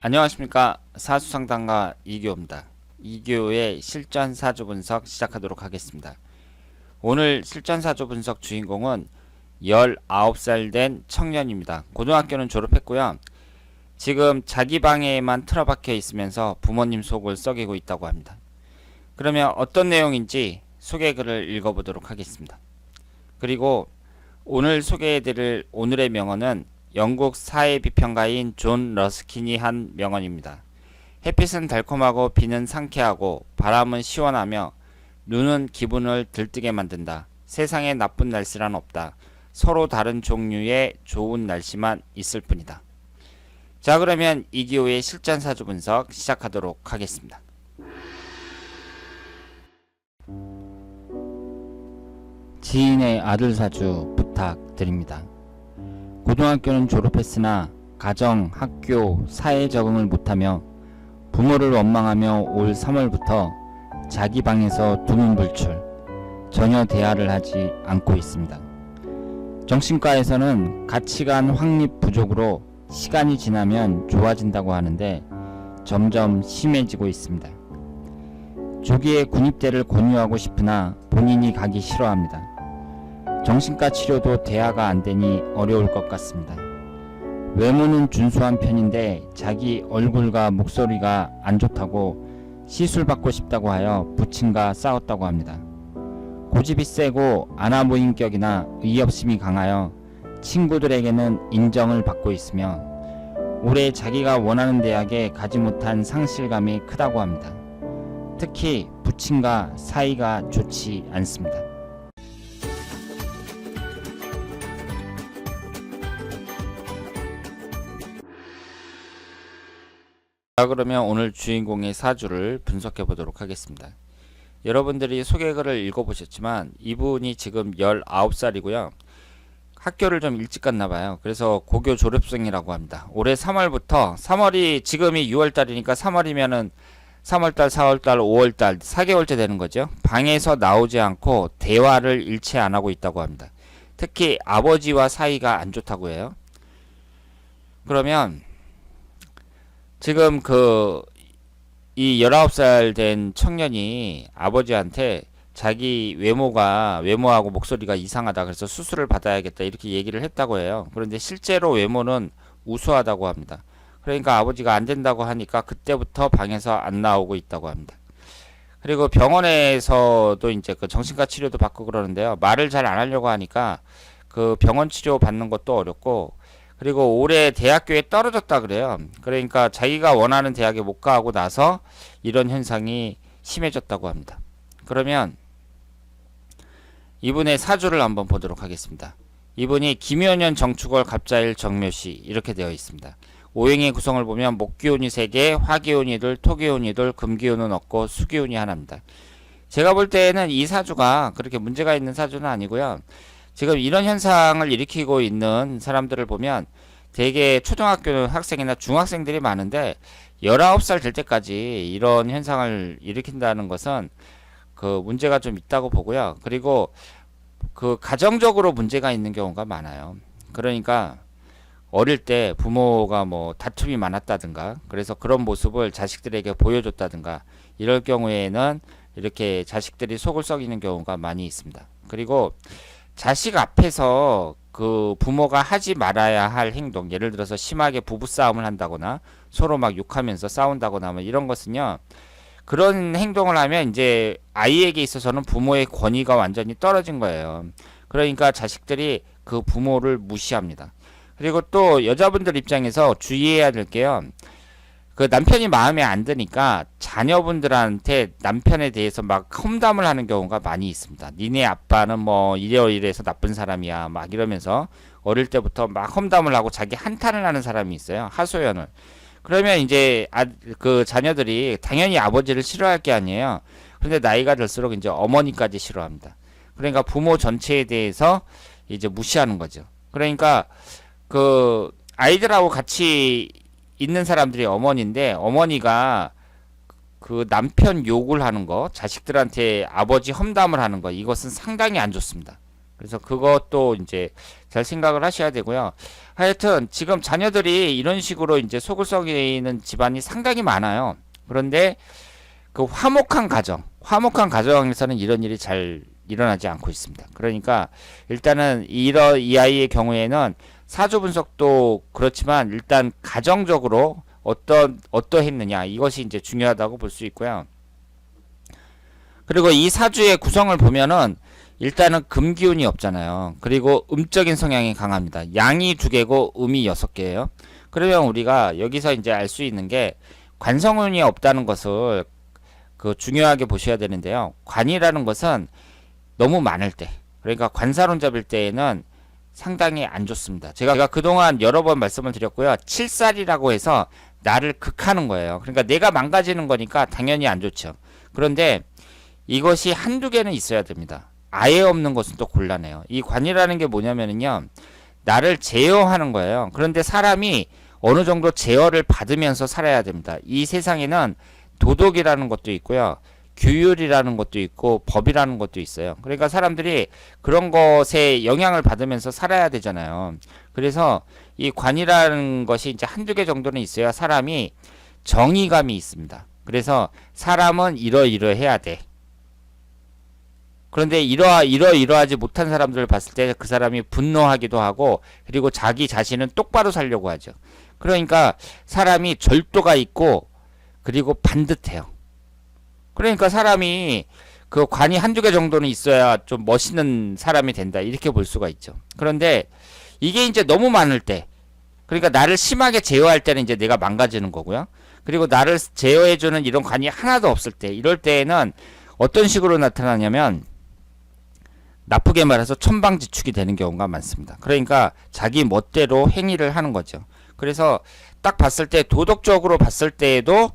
안녕하십니까. 사수상담가 이교입니다. 이교의 실전 사주 분석 시작하도록 하겠습니다. 오늘 실전 사주 분석 주인공은 19살 된 청년입니다. 고등학교는 졸업했고요. 지금 자기 방에만 틀어박혀 있으면서 부모님 속을 썩이고 있다고 합니다. 그러면 어떤 내용인지 소개글을 읽어보도록 하겠습니다. 그리고 오늘 소개해드릴 오늘의 명언은 영국 사회비평가인 존 러스킨이 한 명언입니다. 햇빛은 달콤하고 비는 상쾌하고 바람은 시원하며 눈은 기분을 들뜨게 만든다. 세상에 나쁜 날씨란 없다. 서로 다른 종류의 좋은 날씨만 있을 뿐이다. 자, 그러면 이기호의 실전 사주 분석 시작하도록 하겠습니다. 지인의 아들 사주 부탁드립니다. 고등학교는 졸업했으나 가정, 학교, 사회 적응을 못하며 부모를 원망하며 올 3월부터 자기 방에서 두문불출, 전혀 대화를 하지 않고 있습니다. 정신과에서는 가치관 확립 부족으로 시간이 지나면 좋아진다고 하는데 점점 심해지고 있습니다. 조기에 군입대를 권유하고 싶으나 본인이 가기 싫어합니다. 정신과 치료도 대화가 안 되니 어려울 것 같습니다. 외모는 준수한 편인데 자기 얼굴과 목소리가 안 좋다고 시술받고 싶다고 하여 부친과 싸웠다고 합니다. 고집이 세고 아나무인격이나 의협심이 강하여 친구들에게는 인정을 받고 있으며 올해 자기가 원하는 대학에 가지 못한 상실감이 크다고 합니다. 특히 부친과 사이가 좋지 않습니다. 자, 그러면 오늘 주인공의 사주를 분석해 보도록 하겠습니다. 여러분들이 소개글을 읽어보셨지만 이분이 지금 19살이고요. 학교를 좀 일찍 갔나 봐요. 그래서 고교 졸업생이라고 합니다. 올해 3월부터 3월이 지금이 6월달이니까 3월이면은 3월달, 4월달, 5월달 4개월째 되는 거죠. 방에서 나오지 않고 대화를 일체 안 하고 있다고 합니다. 특히 아버지와 사이가 안 좋다고 해요. 그러면 지금 이 19살 된 청년이 아버지한테 자기 외모하고 목소리가 이상하다. 그래서 수술을 받아야겠다. 이렇게 얘기를 했다고 해요. 그런데 실제로 외모는 우수하다고 합니다. 그러니까 아버지가 안 된다고 하니까 그때부터 방에서 안 나오고 있다고 합니다. 그리고 병원에서도 이제 그 정신과 치료도 받고 그러는데요. 말을 잘 안 하려고 하니까 그 병원 치료 받는 것도 어렵고, 그리고 올해 대학교에 떨어졌다 그래요. 그러니까 자기가 원하는 대학에 못 가고 나서 이런 현상이 심해졌다고 합니다. 그러면 이분의 사주를 한번 보도록 하겠습니다. 이분이 김효년 정축월 갑자일 정묘시 이렇게 되어 있습니다. 오행의 구성을 보면 목기운이 3개, 화기운이 2, 토기운이 2, 금기운은 없고 수기운이 하나입니다. 제가 볼 때는 이 사주가 그렇게 문제가 있는 사주는 아니고요. 지금 이런 현상을 일으키고 있는 사람들을 보면 대개 초등학교 학생이나 중학생들이 많은데 19살 될 때까지 이런 현상을 일으킨다는 것은 그 문제가 좀 있다고 보고요. 그리고 그 가정적으로 문제가 있는 경우가 많아요. 그러니까 어릴 때 부모가 뭐 다툼이 많았다든가 그래서 그런 모습을 자식들에게 보여줬다든가 이럴 경우에는 이렇게 자식들이 속을 썩이는 경우가 많이 있습니다. 그리고 자식 앞에서 그 부모가 하지 말아야 할 행동, 예를 들어서 심하게 부부싸움을 한다거나 서로 막 욕하면서 싸운다거나 뭐 이런 것은요, 그런 행동을 하면 이제 아이에게 있어서는 부모의 권위가 완전히 떨어진 거예요. 그러니까 자식들이 그 부모를 무시합니다. 그리고 또 여자분들 입장에서 주의해야 될 게요. 그 남편이 마음에 안 드니까 자녀분들한테 남편에 대해서 막 험담을 하는 경우가 많이 있습니다. 니네 아빠는 뭐 이래서 나쁜 사람이야 막 이러면서 어릴 때부터 막 험담을 하고 자기 한탄을 하는 사람이 있어요. 하소연을. 그러면 이제 그 자녀들이 당연히 아버지를 싫어할 게 아니에요. 그런데 나이가 들수록 이제 어머니까지 싫어합니다. 그러니까 부모 전체에 대해서 이제 무시하는 거죠. 그러니까 그 아이들하고 같이 있는 사람들이 어머니인데 어머니가 그 남편 욕을 하는 거, 자식들한테 아버지 험담을 하는 거, 이것은 상당히 안 좋습니다. 그래서 그것도 이제 잘 생각을 하셔야 되고요. 하여튼 지금 자녀들이 이런 식으로 이제 속을 썩이는 집안이 상당히 많아요. 그런데 그 화목한 가정에서는 이런 일이 잘 일어나지 않고 있습니다. 그러니까 일단은 이 아이의 경우에는 사주 분석도 그렇지만 일단 가정적으로 어떠했느냐 이것이 이제 중요하다고 볼 수 있고요. 그리고 이 사주의 구성을 보면은 일단은 금기운이 없잖아요. 그리고 음적인 성향이 강합니다. 양이 2개고 음이 6개예요. 그러면 우리가 여기서 이제 알 수 있는 게 관성운이 없다는 것을 그 중요하게 보셔야 되는데요. 관이라는 것은 너무 많을 때, 그러니까 관사론잡일 때에는 상당히 안 좋습니다. 제가 그동안 여러 번 말씀을 드렸고요. 칠살이라고 해서 나를 극하는 거예요. 그러니까 내가 망가지는 거니까 당연히 안 좋죠. 그런데 이것이 한두 개는 있어야 됩니다. 아예 없는 것은 또 곤란해요. 이 관이라는 게 뭐냐면요, 나를 제어하는 거예요. 그런데 사람이 어느 정도 제어를 받으면서 살아야 됩니다. 이 세상에는 도덕이라는 것도 있고요, 규율이라는 것도 있고 법이라는 것도 있어요. 그러니까 사람들이 그런 것에 영향을 받으면서 살아야 되잖아요. 그래서 이 관이라는 것이 이제 한두 개 정도는 있어야 사람이 정의감이 있습니다. 그래서 사람은 이러이러해야 돼. 그런데 이러하지 못한 사람들을 봤을 때 그 사람이 분노하기도 하고, 그리고 자기 자신은 똑바로 살려고 하죠. 그러니까 사람이 절도가 있고, 그리고 반듯해요. 그러니까 사람이 그 관이 한두 개 정도는 있어야 좀 멋있는 사람이 된다, 이렇게 볼 수가 있죠. 그런데 이게 이제 너무 많을 때, 그러니까 나를 심하게 제어할 때는 이제 내가 망가지는 거고요. 그리고 나를 제어해주는 이런 관이 하나도 없을 때, 이럴 때에는 어떤 식으로 나타나냐면 나쁘게 말해서 천방지축이 되는 경우가 많습니다. 그러니까 자기 멋대로 행위를 하는 거죠. 그래서 딱 봤을 때, 도덕적으로 봤을 때에도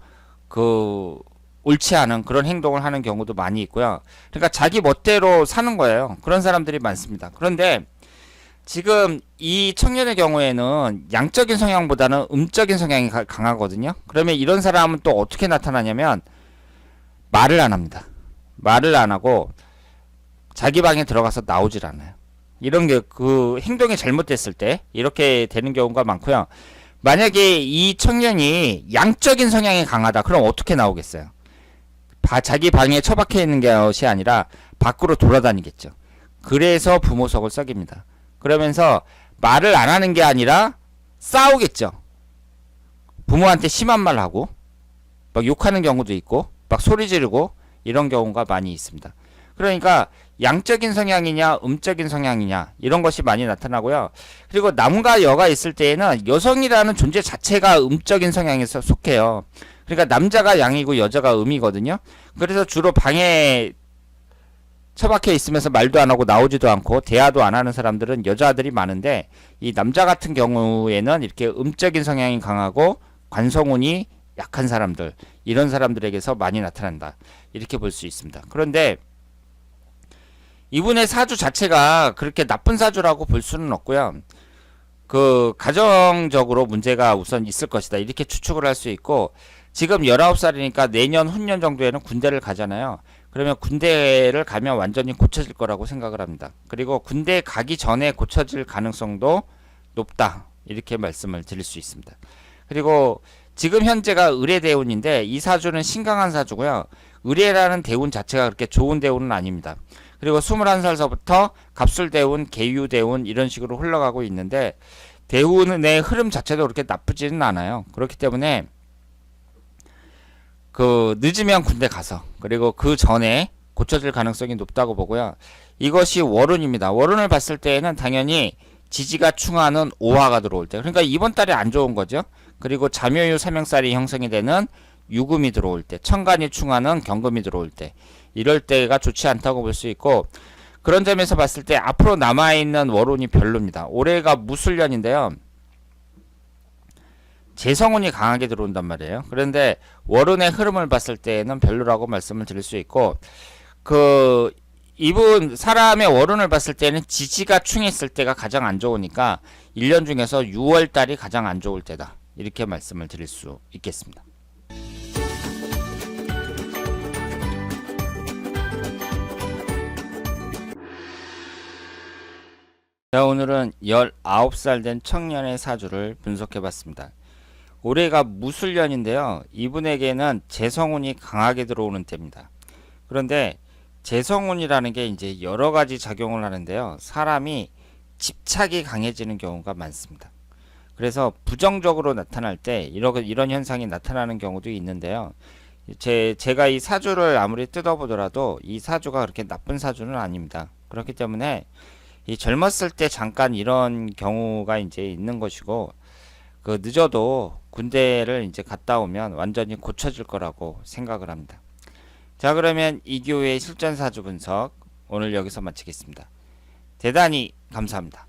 그 옳지 않은 그런 행동을 하는 경우도 많이 있고요. 그러니까 자기 멋대로 사는 거예요. 그런 사람들이 많습니다. 그런데 지금 이 청년의 경우에는 양적인 성향보다는 음적인 성향이 강하거든요. 그러면 이런 사람은 또 어떻게 나타나냐면 말을 안 합니다. 말을 안 하고 자기 방에 들어가서 나오질 않아요. 이런 게 그 행동이 잘못됐을 때 이렇게 되는 경우가 많고요. 만약에 이 청년이 양적인 성향이 강하다, 그럼 어떻게 나오겠어요? 자기 방에 처박혀 있는 것이 아니라 밖으로 돌아다니겠죠. 그래서 부모 속을 썩입니다. 그러면서 말을 안 하는 게 아니라 싸우겠죠. 부모한테 심한 말 하고 막 욕하는 경우도 있고 막 소리 지르고 이런 경우가 많이 있습니다. 그러니까 양적인 성향이냐 음적인 성향이냐 이런 것이 많이 나타나고요. 그리고 남과 여가 있을 때에는 여성이라는 존재 자체가 음적인 성향에 속해요. 그러니까 남자가 양이고 여자가 음이거든요. 그래서 주로 방에 처박혀 있으면서 말도 안 하고 나오지도 않고 대화도 안 하는 사람들은 여자들이 많은데, 이 남자 같은 경우에는 이렇게 음적인 성향이 강하고 관성운이 약한 사람들, 이런 사람들에게서 많이 나타난다, 이렇게 볼 수 있습니다. 그런데 이분의 사주 자체가 그렇게 나쁜 사주라고 볼 수는 없고요. 그 가정적으로 문제가 우선 있을 것이다, 이렇게 추측을 할 수 있고, 지금 19살이니까 내년 후년 정도에는 군대를 가잖아요. 그러면 군대를 가면 완전히 고쳐질 거라고 생각을 합니다. 그리고 군대 가기 전에 고쳐질 가능성도 높다, 이렇게 말씀을 드릴 수 있습니다. 그리고 지금 현재가 을의 대운인데 이 사주는 신강한 사주고요. 을의라는 대운 자체가 그렇게 좋은 대운은 아닙니다. 그리고 21살서부터 갑술대운, 계유대운 이런 식으로 흘러가고 있는데, 대운의 흐름 자체도 그렇게 나쁘지는 않아요. 그렇기 때문에 그 늦으면 군대 가서, 그리고 그 전에 고쳐질 가능성이 높다고 보고요. 이것이 월운입니다. 월운을 봤을 때에는 당연히 지지가 충하는 오화가 들어올 때, 그러니까 이번 달에 안 좋은 거죠. 그리고 잠요유 삼형살이 형성이 되는 유금이 들어올 때, 천간이 충하는 경금이 들어올 때, 이럴 때가 좋지 않다고 볼 수 있고, 그런 점에서 봤을 때 앞으로 남아있는 월운이 별로입니다. 올해가 무술년인데요, 재성운이 강하게 들어온단 말이에요. 그런데 월운의 흐름을 봤을 때는 별로라고 말씀을 드릴 수 있고, 그 이분 사람의 월운을 봤을 때는 지지가 충했을 때가 가장 안 좋으니까 1년 중에서 6월달이 가장 안 좋을 때다, 이렇게 말씀을 드릴 수 있겠습니다. 자, 오늘은 19살 된 청년의 사주를 분석해 봤습니다. 올해가 무술년인데요. 이분에게는 재성운이 강하게 들어오는 때입니다. 그런데 재성운이라는 게 이제 여러 가지 작용을 하는데요. 사람이 집착이 강해지는 경우가 많습니다. 그래서 부정적으로 나타날 때 이런 현상이 나타나는 경우도 있는데요. 제가 이 사주를 아무리 뜯어보더라도 이 사주가 그렇게 나쁜 사주는 아닙니다. 그렇기 때문에 이 젊었을 때 잠깐 이런 경우가 이제 있는 것이고, 그 늦어도 군대를 이제 갔다 오면 완전히 고쳐질 거라고 생각을 합니다. 자, 그러면 이교의 실전 사주 분석 오늘 여기서 마치겠습니다. 대단히 감사합니다.